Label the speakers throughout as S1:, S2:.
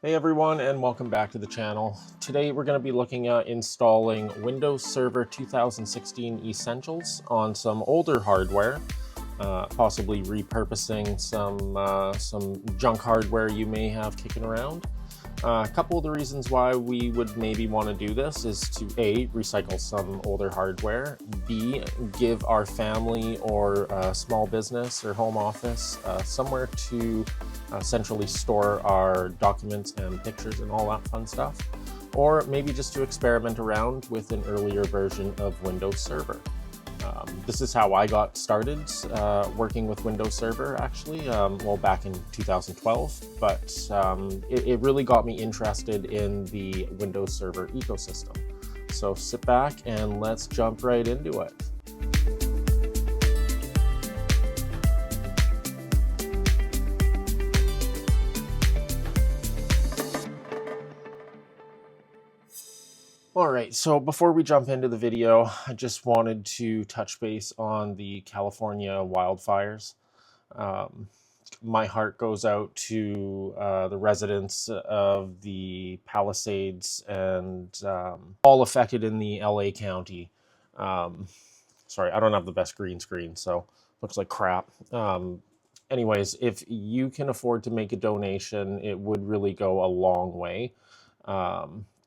S1: Hey everyone, and welcome back to the channel. Today we're going to be looking at installing Windows Server 2016 Essentials on some older hardware, possibly repurposing some junk hardware you may have kicking around. A couple of the reasons why we would maybe want to do this is to A, recycle some older hardware, B, give our family or small business or home office somewhere to centrally store our documents and pictures and all that fun stuff, or maybe just to experiment around with an earlier version of Windows Server. This is how I got started working with Windows Server, actually, well, back in 2012, but it really got me interested in the Windows Server ecosystem. So sit back and let's jump right into it. All right, so before we jump into the video, I just wanted to touch base on the California wildfires. My heart goes out to the residents of the Palisades and all affected in the LA County. Sorry, I don't have the best green screen, so looks like crap. Anyways, if you can afford to make a donation, it would really go a long way.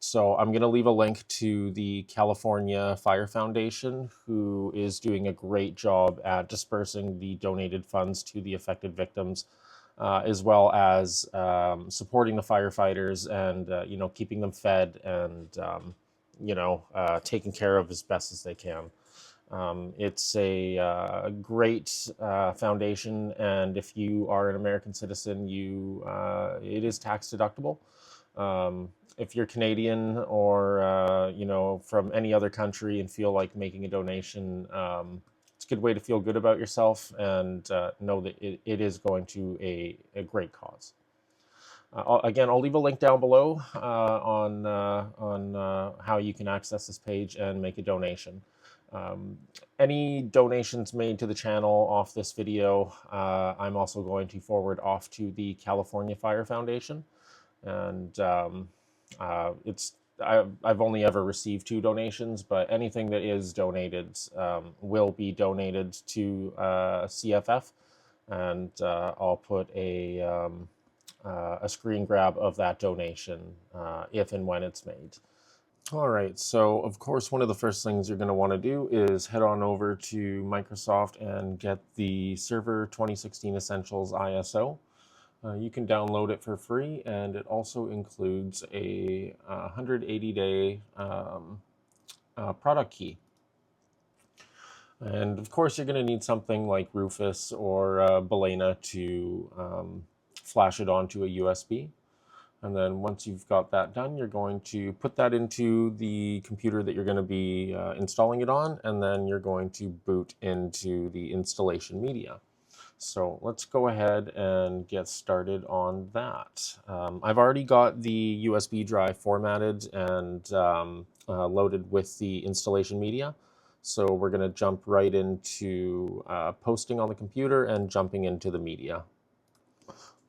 S1: So I'm going to leave a link to the California Fire Foundation, who is doing a great job at dispersing the donated funds to the affected victims, as well as supporting the firefighters and keeping them fed and taken care of as best as they can. It's a great foundation, and if you are an American citizen, it is tax deductible. If you're Canadian or from any other country and feel like making a donation, it's a good way to feel good about yourself and know that it is going to a great cause. Again, I'll leave a link down below on how you can access this page and make a donation. Any donations made to the channel off this video, I'm also going to forward off to the California Fire Foundation. And I've only ever received 2 donations, but anything that is donated will be donated to CFF, and I'll put a screen grab of that donation if and when it's made. All right, so of course one of the first things you're going to want to do is head on over to Microsoft and get the Server 2016 Essentials ISO. You can download it for free, and it also includes a 180-day product key. And of course, you're going to need something like Rufus or Balena to flash it onto a USB. And then once you've got that done, you're going to put that into the computer that you're going to be installing it on, and then you're going to boot into the installation media. So let's go ahead and get started on that. I've already got the USB drive formatted and loaded with the installation media. So we're going to jump right into posting on the computer and jumping into the media.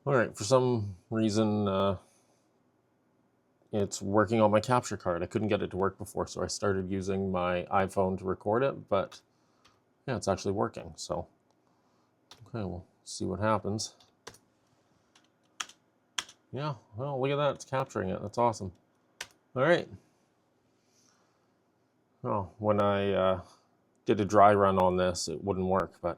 S1: All right, for some reason, it's working on my capture card. I couldn't get it to work before, so I started using my iPhone to record it, but yeah, it's actually working. So okay, we'll see what happens. Yeah, well, look at that. It's capturing it. That's awesome. All right. Well, when I did a dry run on this, it wouldn't work, but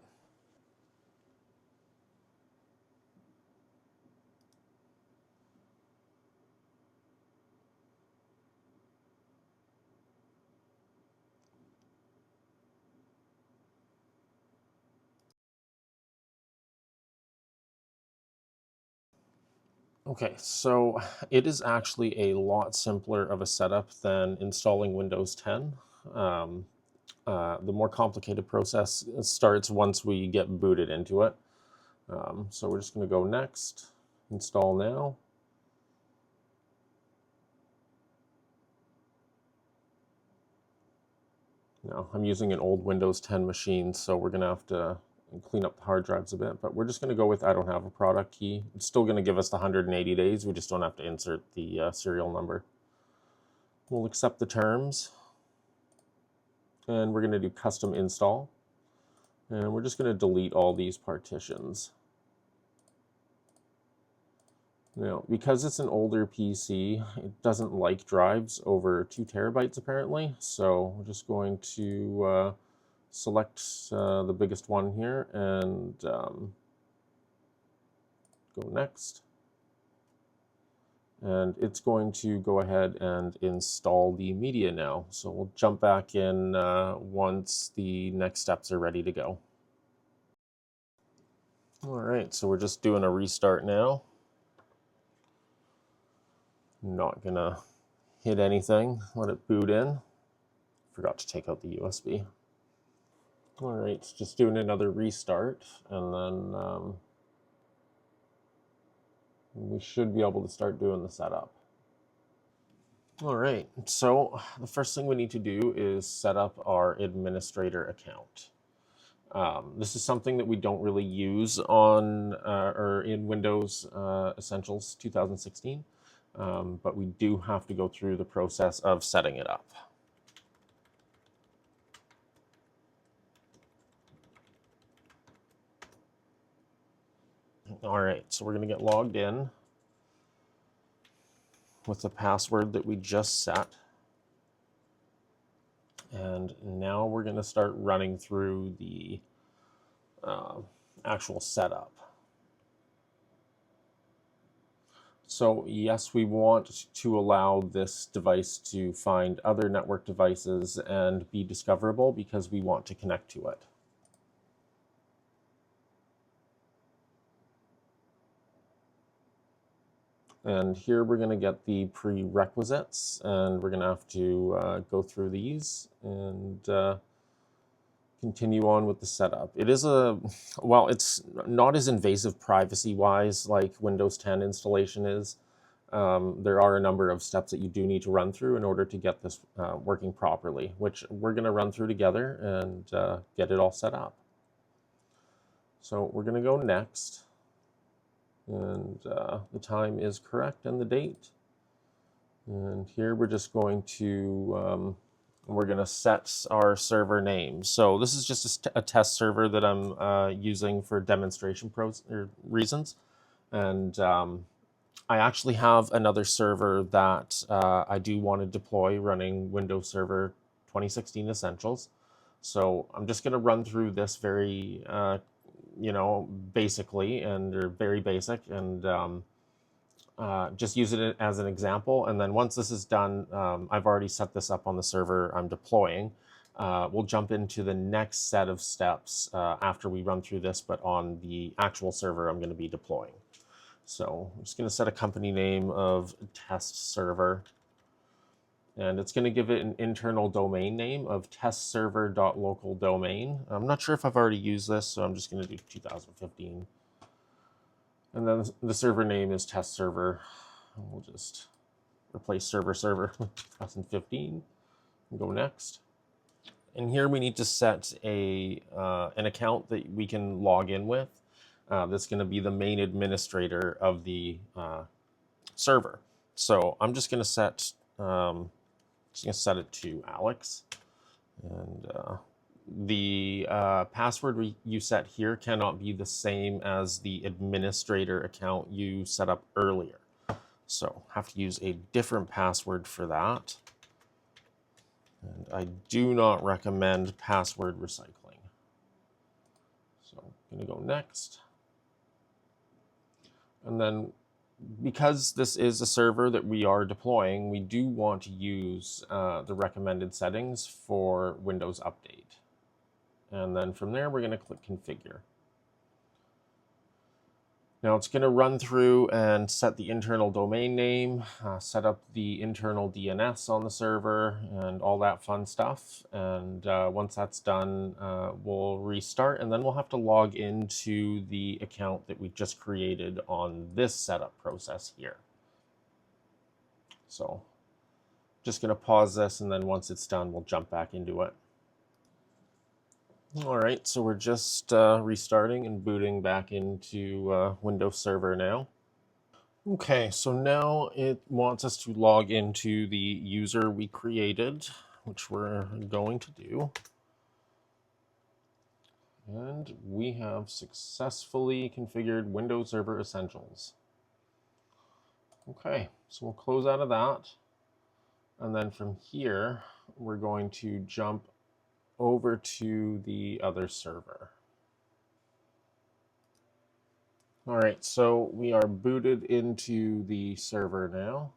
S1: okay, so it is actually a lot simpler of a setup than installing Windows 10. The more complicated process starts once we get booted into it. So we're just going to go next, install now. Now, I'm using an old Windows 10 machine, so we're going to have to and clean up the hard drives a bit, but we're just going to go with I don't have a product key. It's still going to give us the 180 days. We just don't have to insert the serial number. We'll accept the terms, and we're going to do custom install, and we're just going to delete all these partitions. Now, because it's an older PC, it doesn't like drives over 2 terabytes apparently, so we're just going to select the biggest one here and go next. And it's going to go ahead and install the media now. So we'll jump back in once the next steps are ready to go. All right, so we're just doing a restart now. Not gonna hit anything, let it boot in. Forgot to take out the USB. All right, just doing another restart, and then we should be able to start doing the setup. All right, so the first thing we need to do is set up our administrator account. This is something that we don't really use on or in Windows Essentials 2016. But we do have to go through the process of setting it up. All right, so we're going to get logged in with the password that we just set. And now we're going to start running through the actual setup. So yes, we want to allow this device to find other network devices and be discoverable because we want to connect to it. And here we're going to get the prerequisites, and we're going to have to go through these and continue on with the setup. It is well, it's not as invasive privacy-wise like Windows 10 installation is. There are a number of steps that you do need to run through in order to get this working properly, which we're going to run through together and get it all set up. So we're going to go next, and the time is correct and the date. And here we're just going to we're going to set our server name. So this is just a test server that I'm using for demonstration reasons. And I actually have another server that I do want to deploy running Windows Server 2016 Essentials. So I'm just going to run through this very, basically, and they're very basic, and just use it as an example. And then once this is done, I've already set this up on the server I'm deploying. We'll jump into the next set of steps after we run through this, but on the actual server I'm going to be deploying. So I'm just going to set a company name of test server, and it's going to give it an internal domain name of testserver.localdomain. I'm not sure if I've already used this, so I'm just going to do 2015. And then the server name is test server. We'll just replace server with 2015 and go next. And here we need to set an account that we can log in with. That's going to be the main administrator of the server. So I'm just going to set it to Alex, and the password you set here cannot be the same as the administrator account you set up earlier. So have to use a different password for that. And I do not recommend password recycling. So I'm going to go next. And then because this is a server that we are deploying, we do want to use the recommended settings for Windows Update. And then from there, we're going to click Configure. Now it's going to run through and set the internal domain name, set up the internal DNS on the server, and all that fun stuff. And once that's done, we'll restart, and then we'll have to log into the account that we just created on this setup process here. So just going to pause this, and then once it's done, we'll jump back into it. All right, so we're just restarting and booting back into Windows Server now. Okay, so now it wants us to log into the user we created, which we're going to do. And we have successfully configured Windows Server Essentials. Okay, so we'll close out of that. And then from here, we're going to jump over to the other server. All right, so we are booted into the server now,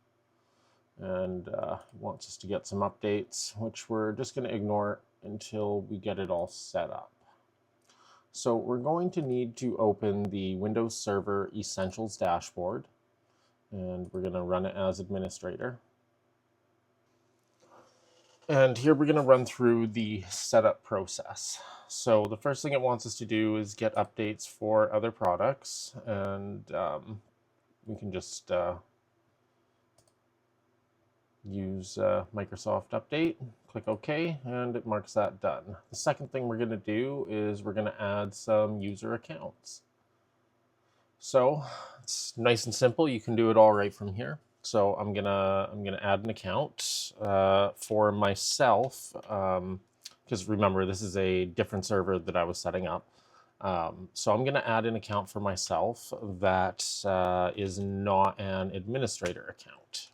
S1: and it wants us to get some updates, which we're just going to ignore until we get it all set up. So we're going to need to open the Windows Server Essentials dashboard, and we're going to run it as administrator. And here we're going to run through the setup process. So the first thing it wants us to do is get updates for other products, and we can just use Microsoft Update, click OK, and it marks that done. The second thing we're going to do is we're going to add some user accounts. So it's nice and simple. You can do it all right from here. So I'm gonna add an account for myself, because remember, this is a different server that I was setting up. So I'm gonna add an account for myself that is not an administrator account,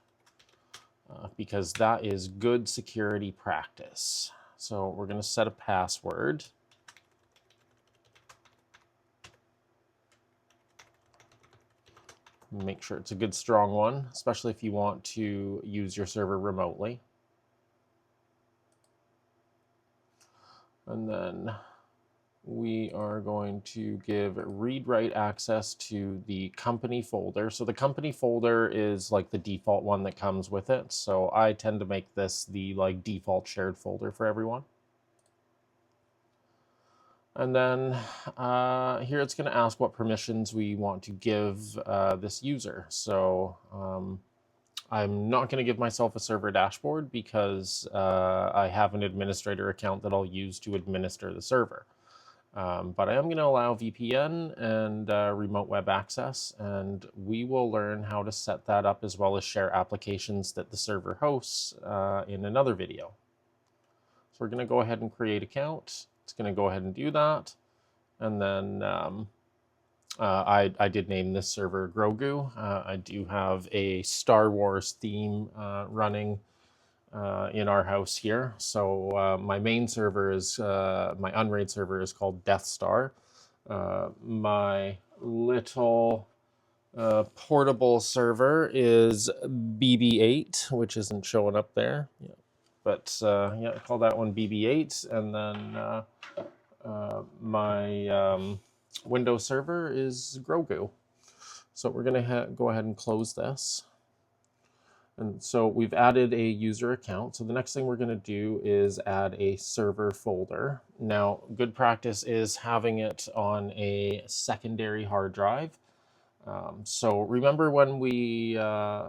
S1: because that is good security practice. So we're gonna set a password. Make sure it's a good strong one, especially if you want to use your server remotely. And then we are going to give read-write access to the company folder. So the company folder is like the default one that comes with it. So I tend to make this the default shared folder for everyone. And then here it's going to ask what permissions we want to give this user. So I'm not going to give myself a server dashboard because I have an administrator account that I'll use to administer the server. But I am going to allow VPN and remote web access, and we will learn how to set that up as well as share applications that the server hosts in another video. So we're going to go ahead and create account. It's going to go ahead and do that. And then I did name this server Grogu. I do have a Star Wars theme running in our house here. So my main server is, my Unraid server is called Death Star. My little portable server is BB8, which isn't showing up there. Yeah. But yeah, I call that one BB8. And then my Windows server is Grogu. So we're going to go ahead and close this. And so we've added a user account. So the next thing we're going to do is add a server folder. Now, good practice is having it on a secondary hard drive. So remember when we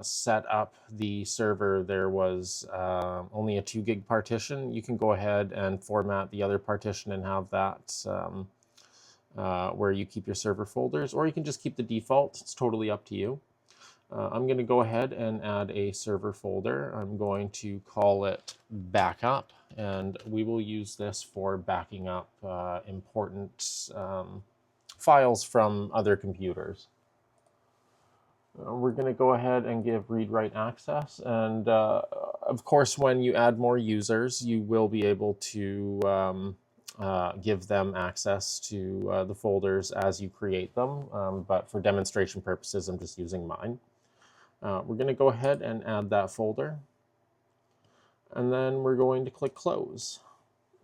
S1: set up the server, there was only a 2 gig partition. You can go ahead and format the other partition and have that where you keep your server folders, or you can just keep the default. It's totally up to you. I'm going to go ahead and add a server folder. I'm going to call it backup, and we will use this for backing up important files from other computers. We're going to go ahead and give read-write access, and of course when you add more users you will be able to give them access to the folders as you create them, but for demonstration purposes I'm just using mine. We're going to go ahead and add that folder, and then we're going to click close.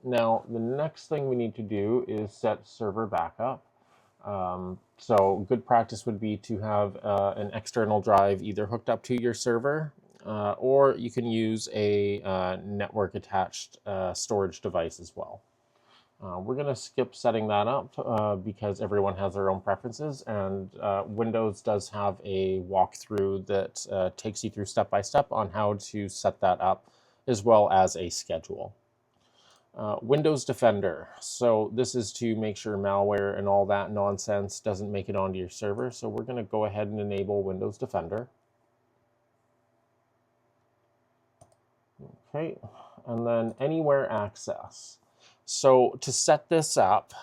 S1: Now the next thing we need to do is set server backup. So good practice would be to have an external drive either hooked up to your server, or you can use a network attached storage device as well. We're going to skip setting that up because everyone has their own preferences, and Windows does have a walkthrough that takes you through step by step on how to set that up, as well as a schedule. Windows Defender. So this is to make sure malware and all that nonsense doesn't make it onto your server. So we're going to go ahead and enable Windows Defender. Okay, and then anywhere access. So to set this up,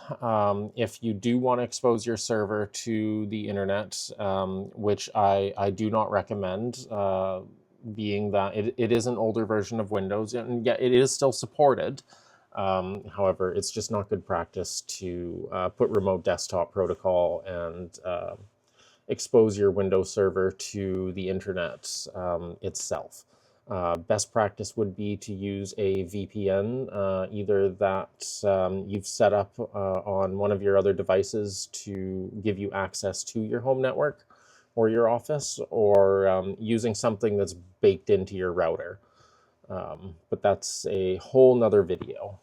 S1: if you do want to expose your server to the internet, which I do not recommend, being that it is an older version of Windows, and yet it is still supported. However, it's just not good practice to put remote desktop protocol and expose your Windows server to the internet itself. Best practice would be to use a VPN, either that you've set up on one of your other devices to give you access to your home network or your office, or using something that's baked into your router. But that's a whole nother video.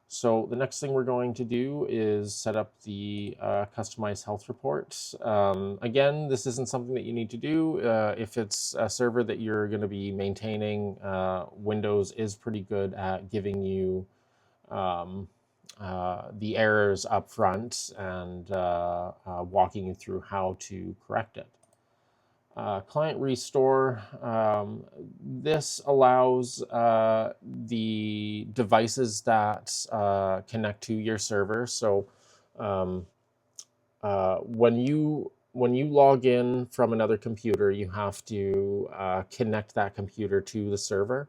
S1: So the next thing we're going to do is set up the customized health report. Again, this isn't something that you need to do. If it's a server that you're going to be maintaining, Windows is pretty good at giving you the errors up front and walking you through how to correct it. Client restore, this allows the devices that connect to your server. So when you log in from another computer, you have to connect that computer to the server.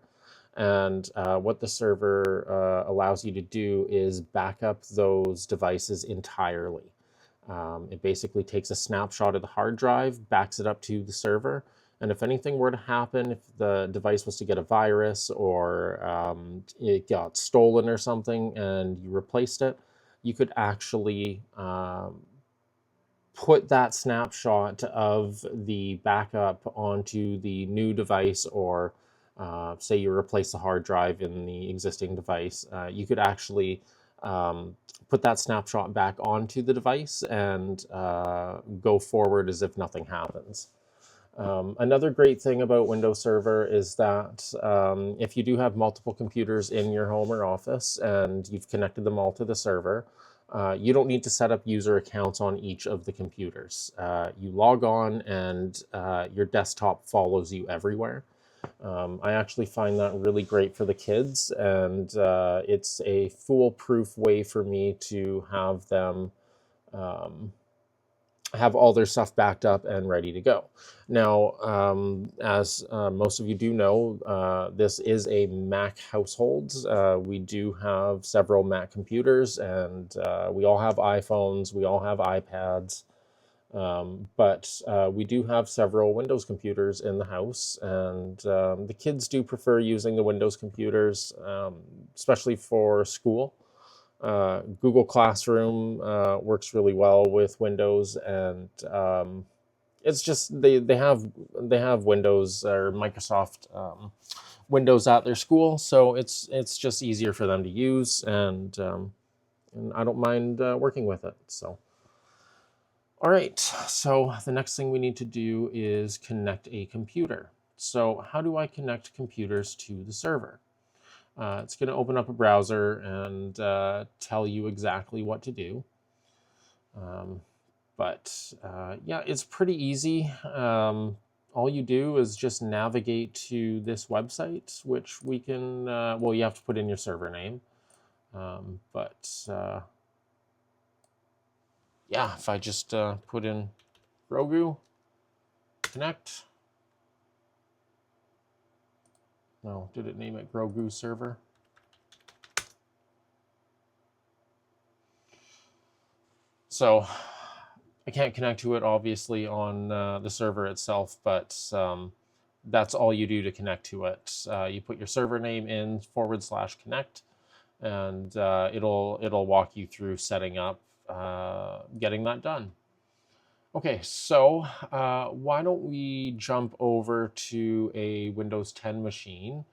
S1: And what the server allows you to do is back up those devices entirely. It basically takes a snapshot of the hard drive, backs it up to the server, and if anything were to happen, if the device was to get a virus or it got stolen or something and you replaced it, you could actually put that snapshot of the backup onto the new device, or say you replace the hard drive in the existing device, you could actually put that snapshot back onto the device and go forward as if nothing happens. Another great thing about Windows Server is that if you do have multiple computers in your home or office and you've connected them all to the server, you don't need to set up user accounts on each of the computers. You log on and your desktop follows you everywhere. I actually find that really great for the kids, and it's a foolproof way for me to have them have all their stuff backed up and ready to go. Now, as most of you do know, this is a Mac household. We do have several Mac computers, and we all have iPhones, we all have iPads. But we do have several Windows computers in the house, and the kids do prefer using the Windows computers, especially for school. Google Classroom works really well with Windows, and it's just they have Windows or Microsoft Windows at their school, so it's just easier for them to use, and I don't mind working with it. So. All right, so the next thing we need to do is connect a computer. So how do I connect computers to the server? It's going to open up a browser and tell you exactly what to do. Yeah, it's pretty easy. All you do is just navigate to this website, which we can, well, you have to put in your server name. Yeah, if I just put in Grogu, connect. No, did it name it Grogu server? So I can't connect to it obviously on the server itself, but that's all you do to connect to it. You put your server name in /connect, and it'll walk you through setting up, getting that done. Okay, so why don't we jump over to a Windows 10 machine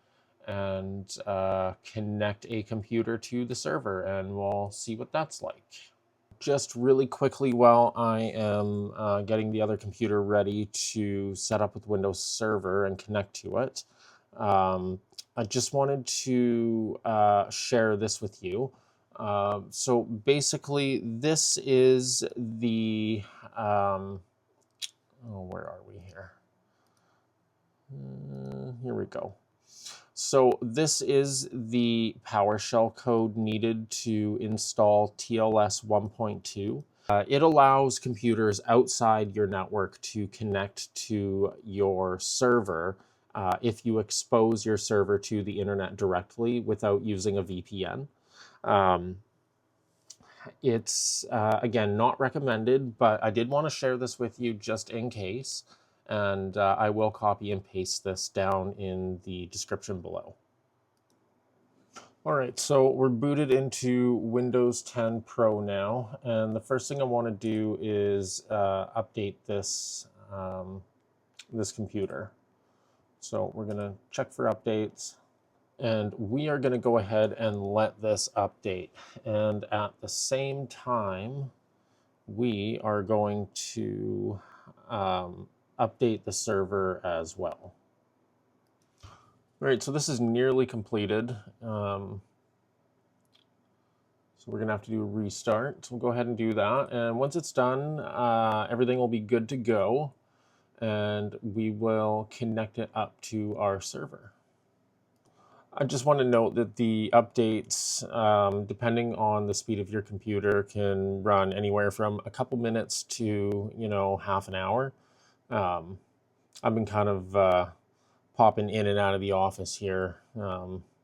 S1: and connect a computer to the server, and we'll see what that's like. Just really quickly, while I am getting the other computer ready to set up with Windows Server and connect to it, I just wanted to share this with you. So basically, this is the, where are we here? Here we go. So this is the PowerShell code needed to install TLS 1.2. It allows computers outside your network to connect to your server if you expose your server to the internet directly without using a VPN. It's, again, not recommended, but I did want to share this with you just in case. And I will copy and paste this down in the description below. All right, so we're booted into Windows 10 Pro now, and the first thing I want to do is update this, this computer. So we're going to check for updates, and we are going to go ahead and let this update. And at the same time, we are going to update the server as well. All right, so this is nearly completed. So we're gonna have to do a restart. So we'll go ahead and do that. And once it's done, everything will be good to go. And we will connect it up to our server. I just want to note that the updates, depending on the speed of your computer, can run anywhere from a couple minutes to, half an hour. I've been kind of popping in and out of the office here.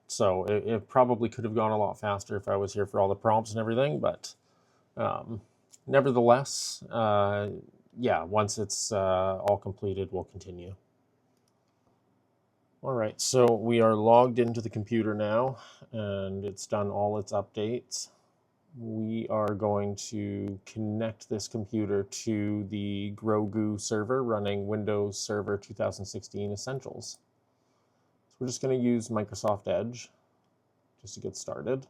S1: So it probably could have gone a lot faster if I was here for all the prompts and everything, but nevertheless, yeah, once it's all completed, we'll continue. All right, so we are logged into the computer now, and it's done all its updates. We are going to connect this computer to the Grogu server running Windows Server 2016 Essentials. We're just going to use Microsoft Edge just to get started.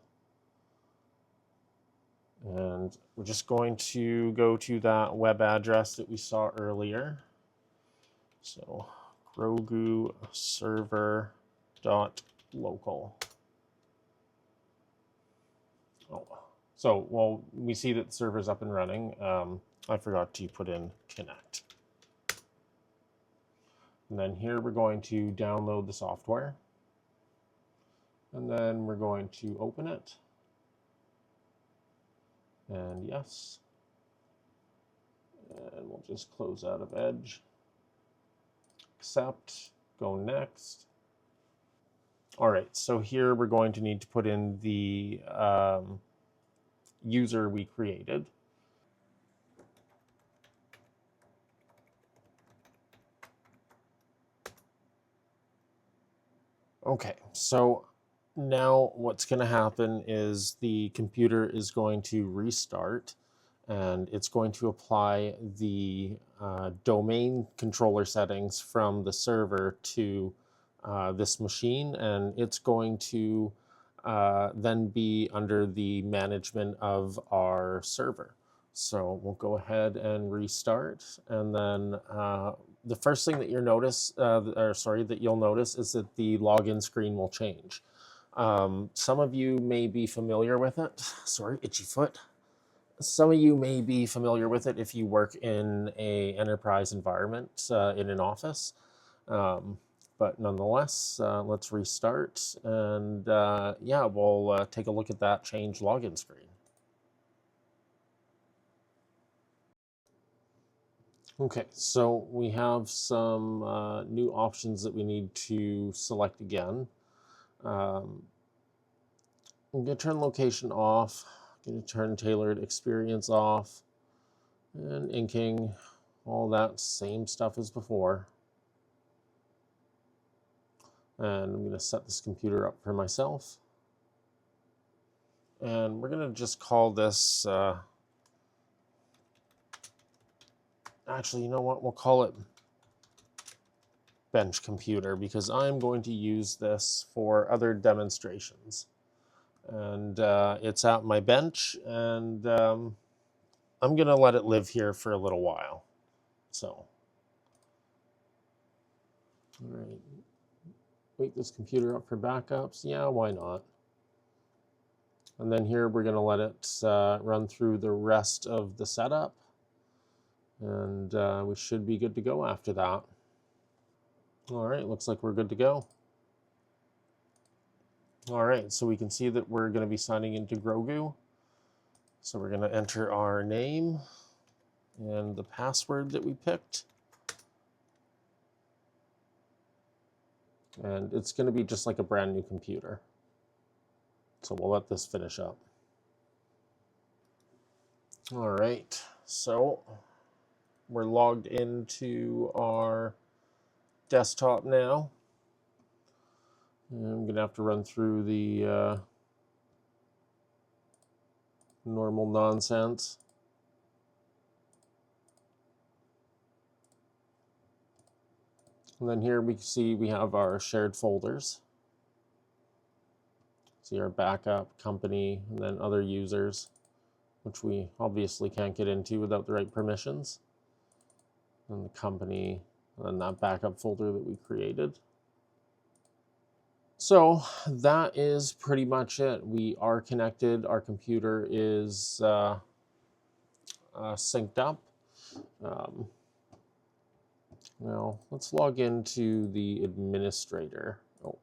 S1: And we're just going to go to that web address that we saw earlier. So Grogu server.local. So while we see that the server's up and running, I forgot to put in connect. And then here we're going to download the software. And then we're going to open it. And yes. And we'll just close out of Edge. Accept, go next. All right, so here we're going to need to put in the user we created. Okay, so now what's going to happen is the computer is going to restart, and it's going to apply the domain controller settings from the server to this machine, and it's going to then be under the management of our server. So we'll go ahead and restart, and then the first thing that you'll notice, that you'll notice is that the login screen will change. Some of you may be familiar with it. Sorry, itchy foot. Some of you may be familiar with it if you work in an enterprise environment in an office. But nonetheless, let's restart, and yeah, we'll take a look at that change login screen. Okay, so we have some new options that we need to select again. I'm going to turn location off. I'm going to turn tailored experience off, and inking, all that same stuff as before. And I'm going to set this computer up for myself. And we're going to just call this, actually, you know what? We'll call it bench computer, because I'm going to use this for other demonstrations. And it's at my bench, and I'm going to let it live here for a little while. So, all right. wake this computer up for backups. Yeah, why not? And then here we're going to let it run through the rest of the setup. And we should be good to go after that. All right, looks like we're good to go. All right, so we can see that we're going to be signing into Grogu. So we're going to enter our name and the password that we picked. And it's going to be just like a brand new computer. So we'll let this finish up. All right, so we're logged into our desktop now. And I'm going to have to run through the normal nonsense. And then here we see we have our shared folders. See our backup, company, and then other users, which we obviously can't get into without the right permissions. And the company, and that backup folder that we created. So that is pretty much it. We are connected. Our computer is synced up. Now let's log into the administrator. Oh,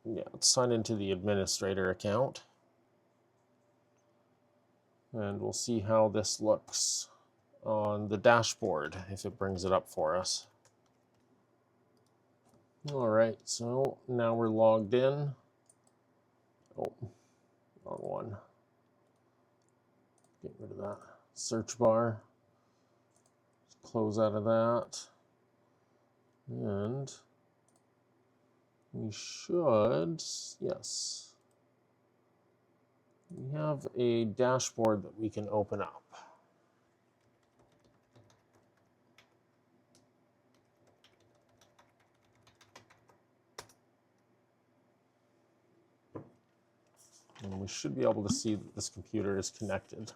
S1: yeah, let's sign into the administrator account. And we'll see how this looks on the dashboard if it brings it up for us. All right, so now we're logged in. Oh, wrong one. Get rid of that. Search bar. Close out of that. And we should, yes. We have a dashboard that we can open up. And we should be able to see that this computer is connected.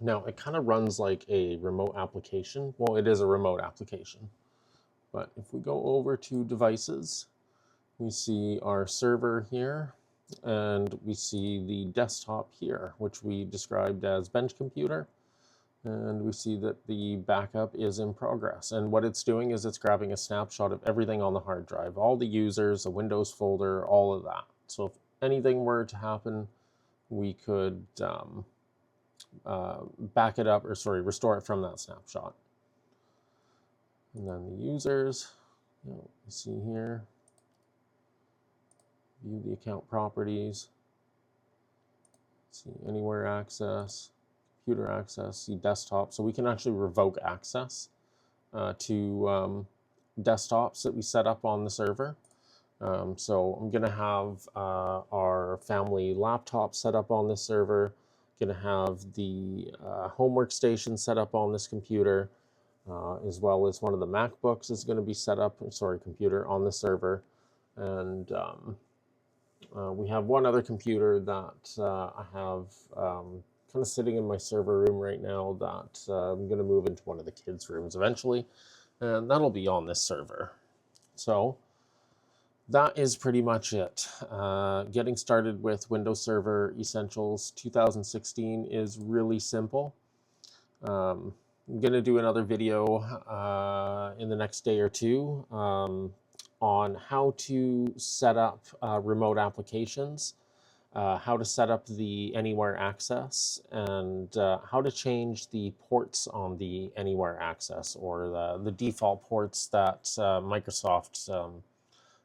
S1: Now, it kind of runs like a remote application. Well, it is a remote application. But if we go over to devices, we see our server here, and we see the desktop here, which we described as bench computer. And we see that the backup is in progress. And what it's doing is it's grabbing a snapshot of everything on the hard drive, all the users, the Windows folder, all of that. So if anything were to happen, we could back it up, or sorry, restore it from that snapshot. And then the users, you see here, view the account properties, see anywhere access, computer access, see desktop. So we can actually revoke access to desktops that we set up on the server. So I'm going to have our family laptop set up on this server, going to have the home workstation set up on this computer, as well as one of the MacBooks is going to be set up, computer on the server. And we have one other computer that I have kind of sitting in my server room right now that I'm going to move into one of the kids' rooms eventually, and that'll be on this server. So that is pretty much it. Getting started with Windows Server Essentials 2016 is really simple. I'm going to do another video in the next day or two on how to set up remote applications, how to set up the anywhere access, and how to change the ports on the anywhere access, or the default ports that Microsoft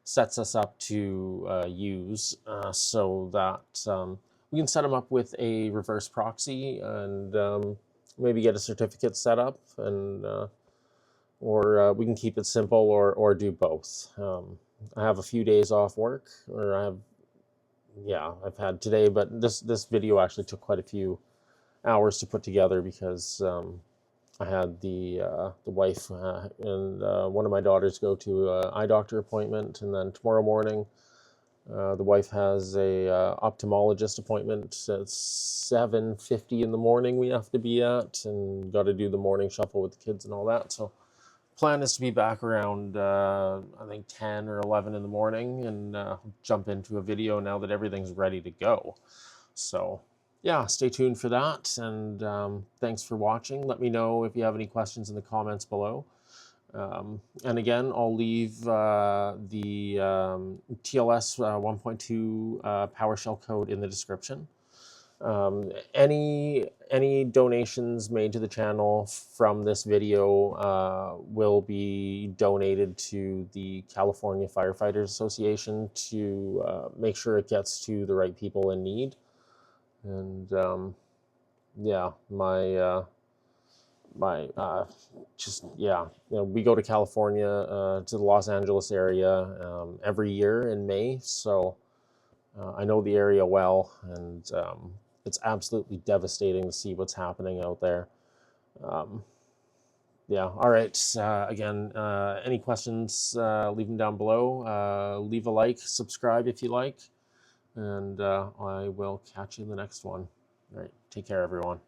S1: sets us up to use, so that we can set them up with a reverse proxy and maybe get a certificate set up, and or we can keep it simple, or do both. I have a few days off work, or I've had today, but this video actually took quite a few hours to put together because I had the wife and one of my daughters go to an eye doctor appointment, and then tomorrow morning the wife has a ophthalmologist appointment at 7:50 in the morning. We have to be at, and got to do the morning shuffle with the kids and all that. So plan is to be back around I think 10 or 11 in the morning, and jump into a video now that everything's ready to go. So yeah, stay tuned for that, and thanks for watching. Let me know if you have any questions in the comments below. And again, I'll leave the TLS 1.2 PowerShell code in the description. Any donations made to the channel from this video will be donated to the California Firefighters Association to make sure it gets to the right people in need. And yeah, we go to California to the Los Angeles area every year in May, so I know the area well, and it's absolutely devastating to see what's happening out there. Yeah, all right. Again, any questions, leave them down below. Leave a like, subscribe if you like, and I will catch you in the next one. All right, take care, everyone.